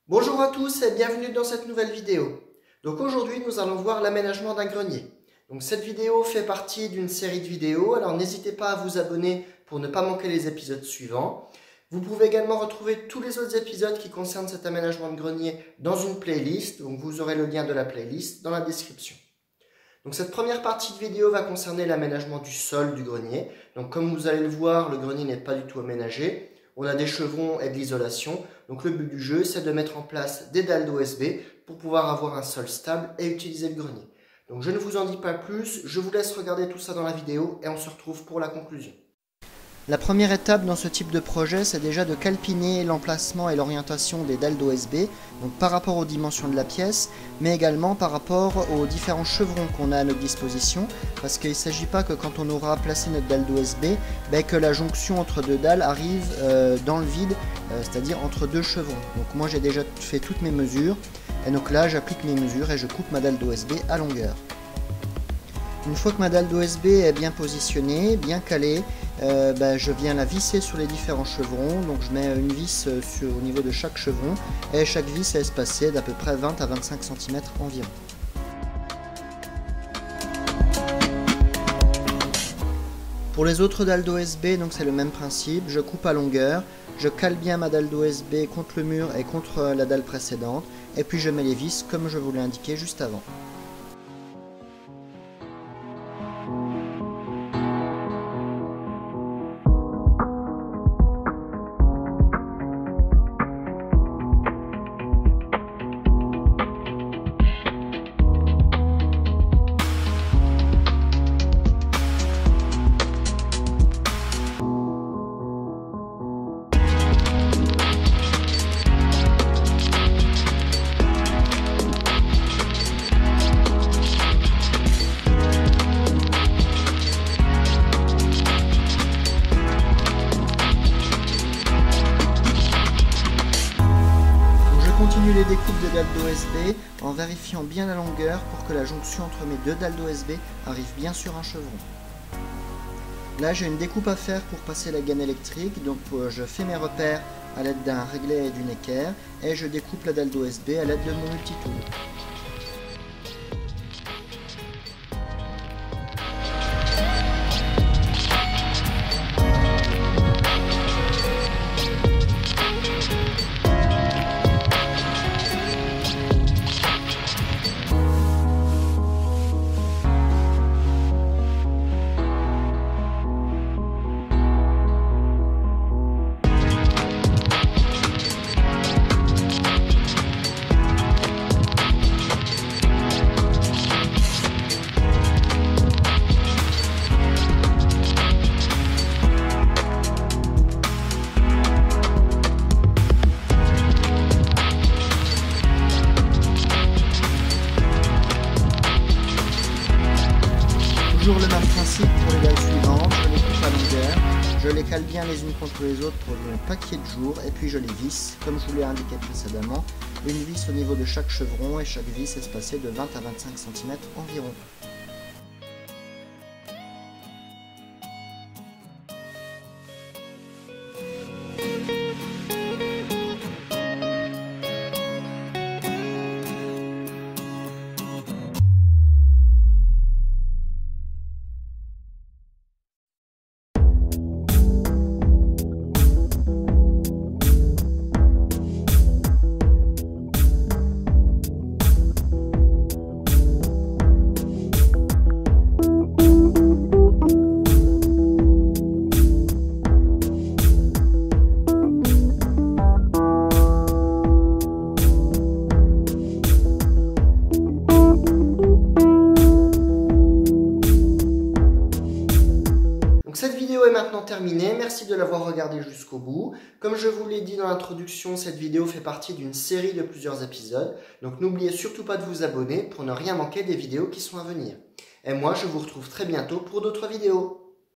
Bonjour à tous et bienvenue dans cette nouvelle vidéo. Donc aujourd'hui nous allons voir l'aménagement d'un grenier. Donc cette vidéo fait partie d'une série de vidéos, alors n'hésitez pas à vous abonner pour ne pas manquer les épisodes suivants. Vous pouvez également retrouver tous les autres épisodes qui concernent cet aménagement de grenier dans une playlist, donc vous aurez le lien de la playlist dans la description. Donc cette première partie de vidéo va concerner l'aménagement du sol du grenier. Donc comme vous allez le voir, le grenier n'est pas du tout aménagé. On a des chevrons et de l'isolation. Donc le but du jeu, c'est de mettre en place des dalles d'OSB pour pouvoir avoir un sol stable et utiliser le grenier. Donc je ne vous en dis pas plus, je vous laisse regarder tout ça dans la vidéo et on se retrouve pour la conclusion. La première étape dans ce type de projet, c'est déjà de calpiner l'emplacement et l'orientation des dalles d'OSB, donc par rapport aux dimensions de la pièce, mais également par rapport aux différents chevrons qu'on a à notre disposition, parce qu'il ne s'agit pas que quand on aura placé notre dalle d'OSB, que la jonction entre deux dalles arrive dans le vide, c'est-à-dire entre deux chevrons. Donc moi j'ai déjà fait toutes mes mesures, et donc là j'applique mes mesures et je coupe ma dalle d'OSB à longueur. Une fois que ma dalle d'OSB est bien positionnée, bien calée, je viens la visser sur les différents chevrons. Donc je mets une vis au niveau de chaque chevron et chaque vis est espacée d'à peu près 20 à 25 cm environ. Pour les autres dalles d'OSB, donc c'est le même principe, je coupe à longueur, je cale bien ma dalle d'OSB contre le mur et contre la dalle précédente, et puis je mets les vis comme je vous l'ai indiqué juste avant. Continue les découpes de dalles d'OSB en vérifiant bien la longueur pour que la jonction entre mes deux dalles d'OSB arrive bien sur un chevron. Là j'ai une découpe à faire pour passer la gaine électrique, donc je fais mes repères à l'aide d'un réglet et d'une équerre et je découpe la dalle d'OSB à l'aide de mon multitool. Toujours le même principe pour les dalles suivantes, je les coupe à longueur, je les cale bien les unes contre les autres pour ne pas qu'il y ait de jour et puis je les visse, comme je vous l'ai indiqué précédemment, une vis au niveau de chaque chevron et chaque vis espacée de 20 à 25 cm environ. Cette vidéo est maintenant terminée, merci de l'avoir regardée jusqu'au bout. Comme je vous l'ai dit dans l'introduction, cette vidéo fait partie d'une série de plusieurs épisodes, donc n'oubliez surtout pas de vous abonner pour ne rien manquer des vidéos qui sont à venir. Et moi, je vous retrouve très bientôt pour d'autres vidéos.